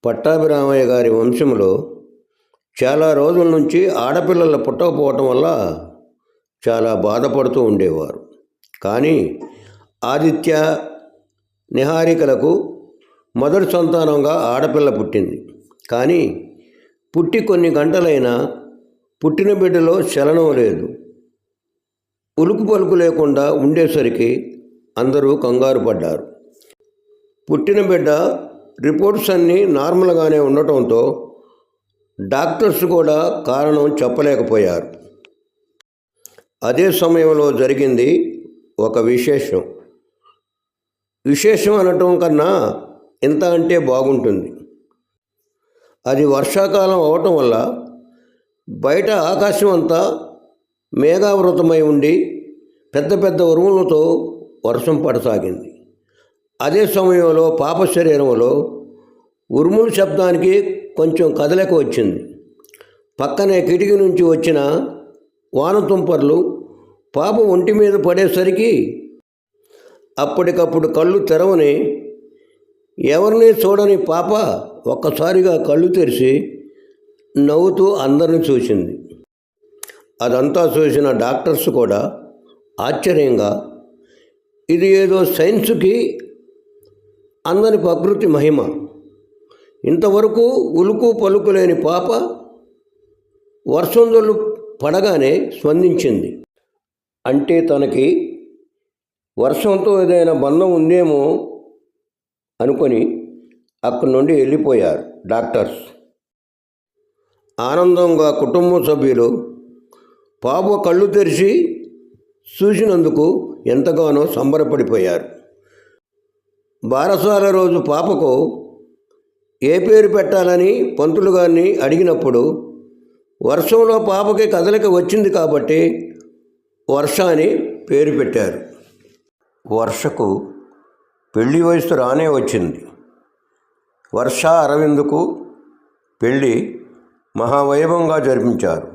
పట్టాభిరామయ్య గారి వంశంలో చాలా రోజుల నుంచి ఆడపిల్లలు పుట్టకపోవటం వల్ల చాలా బాధపడుతూ ఉండేవారు. కానీ ఆదిత్య, నిహారికలకు మొదటి సంతానంగా ఆడపిల్ల పుట్టింది. కానీ పుట్టి కొన్ని గంటలైనా పుట్టిన బిడ్డలో చలనం లేదు. ఉలుకు పలుకు లేకుండా ఉండేసరికి అందరూ కంగారు పడ్డారు. పుట్టిన బిడ్డ రిపోర్ట్స్ అన్నీ నార్మల్గానే ఉండటంతో డాక్టర్స్ కూడా కారణం చెప్పలేకపోయారు. అదే సమయంలో జరిగింది ఒక విశేషం అనటం కన్నా ఇంత అంటే బాగుంటుంది. అది వర్షాకాలం అవటం వల్ల బయట ఆకాశం అంతా మేఘావృతమై ఉండి పెద్ద పెద్ద ఉరుములతో వర్షం పడసాగింది. అదే సమయంలో పాప శరీరంలో ఉరుముల శబ్దానికి కొంచెం కదలిక వచ్చింది. పక్కనే కిటికీ నుంచి వచ్చిన వానతుంపర్లు పాప ఒంటి మీద పడేసరికి అప్పటికప్పుడు కళ్ళు తెరవని, ఎవరిని చూడని పాప ఒక్కసారిగా కళ్ళు తెరిచి నవ్వుతూ అందరిని చూసింది. అదంతా చూసిన డాక్టర్స్ కూడా ఆశ్చర్యంగా, ఇది ఏదో సైన్స్కి అందని ప్రకృతి మహిమ, ఇంతవరకు ఉలుకు పలుకు లేని పాప వర్షందొల్లు పడగానే స్పందించింది. అంటే తనకి వర్షంతో ఏదైనా బంధం ఉందేమో అనుకొని అక్కడి నుండి వెళ్ళిపోయారు డాక్టర్స్. ఆనందంగా కుటుంబ సభ్యులు పాప కళ్ళు తెరిచి చూసినందుకు ఎంతగానో సంబరపడిపోయారు. బారసాల రోజు పాపకు ఏ పేరు పెట్టాలని పంతులు గారిని అడిగినప్పుడు వర్షంలో పాపకి కదలిక వచ్చింది కాబట్టి వర్ష అని పేరు పెట్టారు. వర్షకు పెళ్లి వయసు రానే వచ్చింది. వర్ష అరవింద్కు పెళ్ళి మహావైభవంగా జరిపించారు.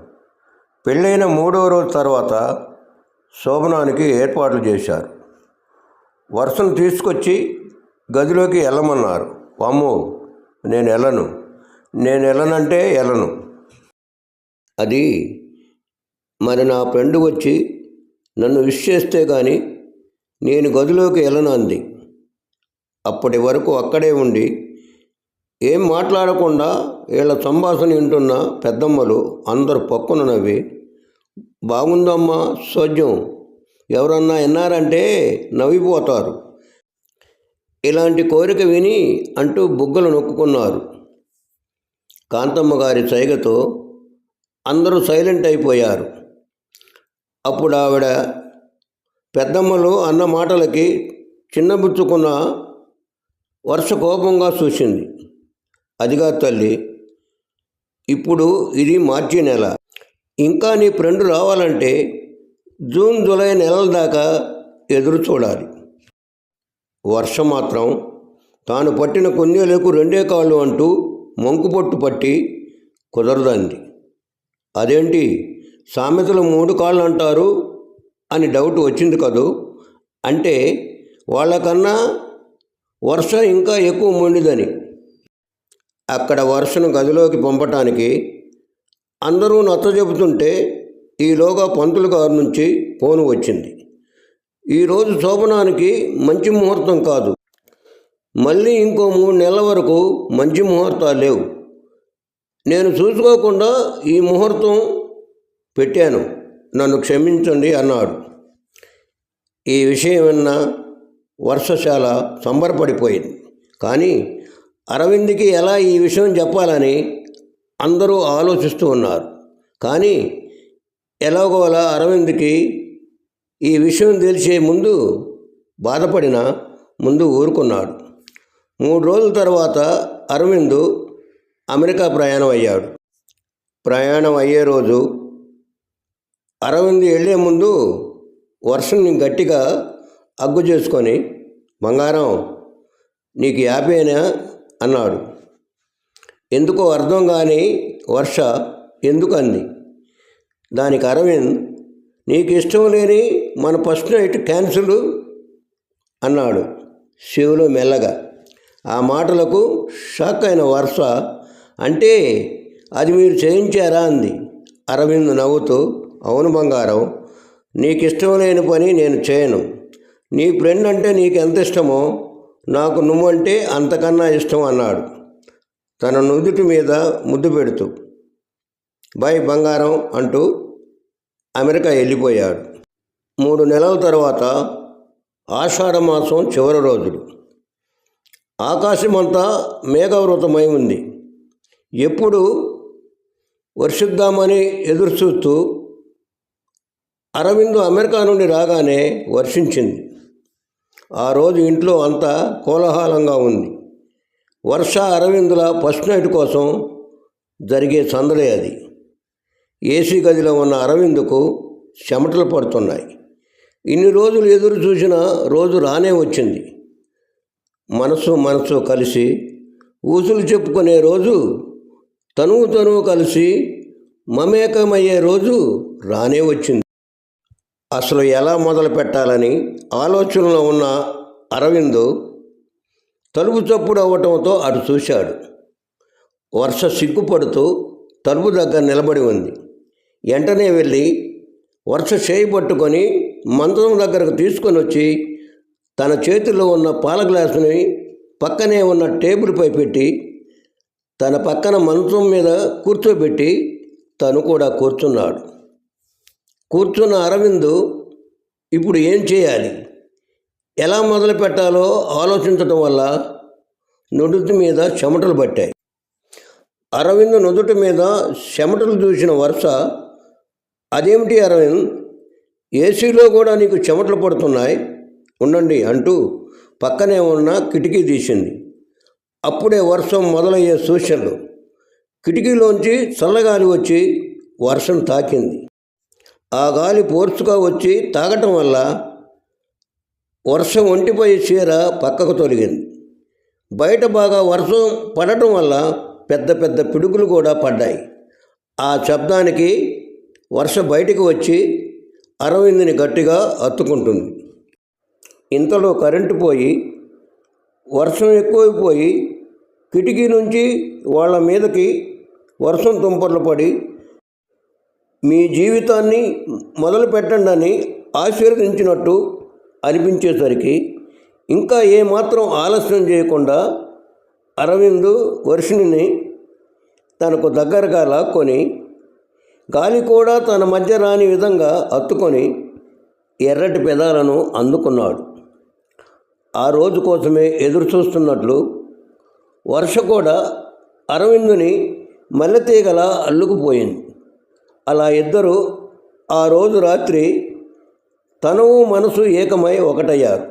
పెళ్ళైన 3వ రోజు తర్వాత శోభనానికి ఏర్పాట్లు చేశారు. వర్షను తీసుకొచ్చి గదిలోకి వెళ్ళమన్నారు. వామ్మో, నేను వెళ్ళనంటే వెళ్ళను. అది మరి నా ఫ్రెండ్ వచ్చి నన్ను విష్ చేస్తే కానీ నేను గదిలోకి వెళ్ళను అంది. అప్పటి వరకు అక్కడే ఉండి ఏం మాట్లాడకుండా వీళ్ళ సంభాషణ వింటున్న పెద్దమ్మలు అందరూ పక్కున నవ్వి, బాగుందమ్మా సోజ్యం, ఎవరన్నా విన్నారంటే నవ్విపోతారు, ఇలాంటి కోరిక విని అంటూ బుగ్గలు నొక్కుకున్నారు. కాంతమ్మ గారి సైగతో అందరూ సైలెంట్ అయిపోయారు. అప్పుడు ఆవిడ పెద్దమ్మలు అన్న మాటలకి చిన్నబుచ్చుకున్న వర్ష కోపంగా చూసింది. అదిగా తల్లి, ఇప్పుడు ఇది మార్చి నెల, ఇంకా నీ ఫ్రెండ్ రావాలంటే జూన్ జూలై నెలల దాకా ఎదురు చూడాలి. వర్ష మాత్రం తాను పట్టిన కుందేలకు 2 కాళ్ళు అంటూ మంకుపట్టు పట్టి కుదరదంది. అదేంటి సామెతలు 3 కాళ్ళు అంటారు అని డౌట్ వచ్చింది కదూ. అంటే వాళ్ళకన్నా వర్ష ఇంకా ఎక్కువ మొండిదని. అక్కడ వర్షను గదిలోకి పంపటానికి అందరూ నచ్చజెబుతుంటే ఈలోగా పంతులు గారి నుంచి ఫోను వచ్చింది. ఈరోజు శోభనానికి మంచి ముహూర్తం కాదు, మళ్ళీ ఇంకో 3 నెలల వరకు మంచి ముహూర్తాలు లేవు, నేను చూసుకోకుండా ఈ ముహూర్తం పెట్టాను, నన్ను క్షమించండి అన్నాడు. ఈ విషయం విన్న వర్ష చాలా సంబరపడిపోయింది. కానీ అరవింద్కి ఎలా ఈ విషయం చెప్పాలని అందరూ ఆలోచిస్తూ ఉన్నారు. కానీ ఎలాగోలా అరవింద్కి ఈ విషయం తెలిసే ముందు బాధపడిన ముందు ఊరుకున్నాడు. 3 రోజుల తర్వాత అరవింద్ అమెరికా ప్రయాణం అయ్యాడు. ప్రయాణం అయ్యే రోజు అరవింద్ వెళ్ళే ముందు వర్షని గట్టిగా అగ్గు చేసుకొని, బంగారం నీకు హ్యాపీనా అన్నాడు. ఎందుకో అర్థం కాని వర్ష ఎందుకు అంది. దానికి అరవింద్, నీకు ఇష్టం లేని మన ఫస్ట్ నైట్ క్యాన్సిల్ అన్నాడు చెవిలో మెల్లగా. ఆ మాటలకు షాక్ అయిన వర్ష, అంటే అది మీరు చేయించారా అంది. అరవింద్ నవ్వుతూ, అవును బంగారం, నీకు ఇష్టం లేని పని నేను చేయను. నీ ఫ్రెండ్ అంటే నీకు ఎంత ఇష్టమో నాకు నువ్వంటే అంతకన్నా ఇష్టం అన్నాడు తన నుదుటి మీద ముద్దు పెడుతూ. బై బంగారం అంటూ అమెరికా వెళ్ళిపోయాడు. 3 నెలల తర్వాత ఆషాఢమాసం చివరి రోజులు. ఆకాశమంతా మేఘావృతమై ఉంది. ఎప్పుడు వర్షిద్దామని ఎదురుచూస్తూ అరవింద్ అమెరికా నుండి రాగానే వర్షించింది. ఆ రోజు ఇంట్లో అంతా కోలాహలంగా ఉంది. వర్ష అరవిందుల ఫస్ట్ నైట్ కోసం జరిగే సందడే అది. ఏసీ గదిలో ఉన్న అరవిందుకు చెమటలు పడుతున్నాయి. ఇన్ని రోజులు ఎదురు చూసిన రోజు రానే వచ్చింది. మనసు కలిసి ఊసులు చెప్పుకునే రోజు, తనువు కలిసి మమేకమయ్యే రోజు రానే వచ్చింది. అసలు ఎలా మొదలు పెట్టాలని ఆలోచనలో ఉన్న అరవింద్ తలుపు చప్పుడు అవ్వటంతో అటు చూశాడు. వర్ష సిగ్గుపడుతూ తలుపు దగ్గర నిలబడి ఉంది. వెంటనే వెళ్ళి వర్ష చేయి పట్టుకొని మంచం దగ్గరకు తీసుకొని వచ్చి తన చేతిలో ఉన్న పాల గ్లాసుని పక్కనే ఉన్న టేబుల్పై పెట్టి తన పక్కన మంచం మీద కూర్చోబెట్టి తను కూడా కూర్చున్నాడు. కూర్చున్న అరవింద్ ఇప్పుడు ఏం చేయాలి, ఎలా మొదలు పెట్టాలో ఆలోచించటం వల్ల నుదుటి మీద చెమటలు పట్టాయి. అరవింద్ నుదుటి మీద చెమటలు చూసిన వర్ష, అదేమిటి అరవింద్, ఏసీలో కూడా నీకు చెమటలు పడుతున్నాయి, ఉండండి అంటూ పక్కనే ఉన్న కిటికీ తీసింది. అప్పుడే వర్షం మొదలయ్యే సూచనలు. కిటికీలోంచి చల్లగాలి వచ్చి వర్షం తాకింది. ఆ గాలి ఫోర్స్గా వచ్చి తాగటం వల్ల వర్షం ఒంటిపై చీర పక్కకు తొలగింది. బయట బాగా వర్షం పడటం వల్ల పెద్ద పెద్ద పిడుగులు కూడా పడ్డాయి. ఆ శబ్దానికి వర్ష బయటికి వచ్చి అరవింద్ని గట్టిగా హత్తుకుంటుంది. ఇంతలో కరెంటు పోయి వర్షం ఎక్కువైపోయి కిటికీ నుంచి వాళ్ళ మీదకి వర్షం తుంపర్లు పడి మీ జీవితాన్ని మొదలు పెట్టండి అని ఆశీర్వదించినట్టు అనిపించేసరికి ఇంకా ఏమాత్రం ఆలస్యం చేయకుండా అరవింద్ వర్షిణిని తనకు దగ్గరగా లాక్కొని గాలి కూడా తన మధ్య రాని విధంగా హత్తుకొని ఎర్రటి పెదాలను అందుకున్నాడు. ఆ రోజు కోసమే ఎదురు చూస్తున్నట్లు వర్ష కూడా అరవిందుని మల్లెతీగలా అల్లుకుపోయింది. అలా ఇద్దరు ఆ రోజు రాత్రి తనువు మనసు ఏకమై ఒకటయ్యారు.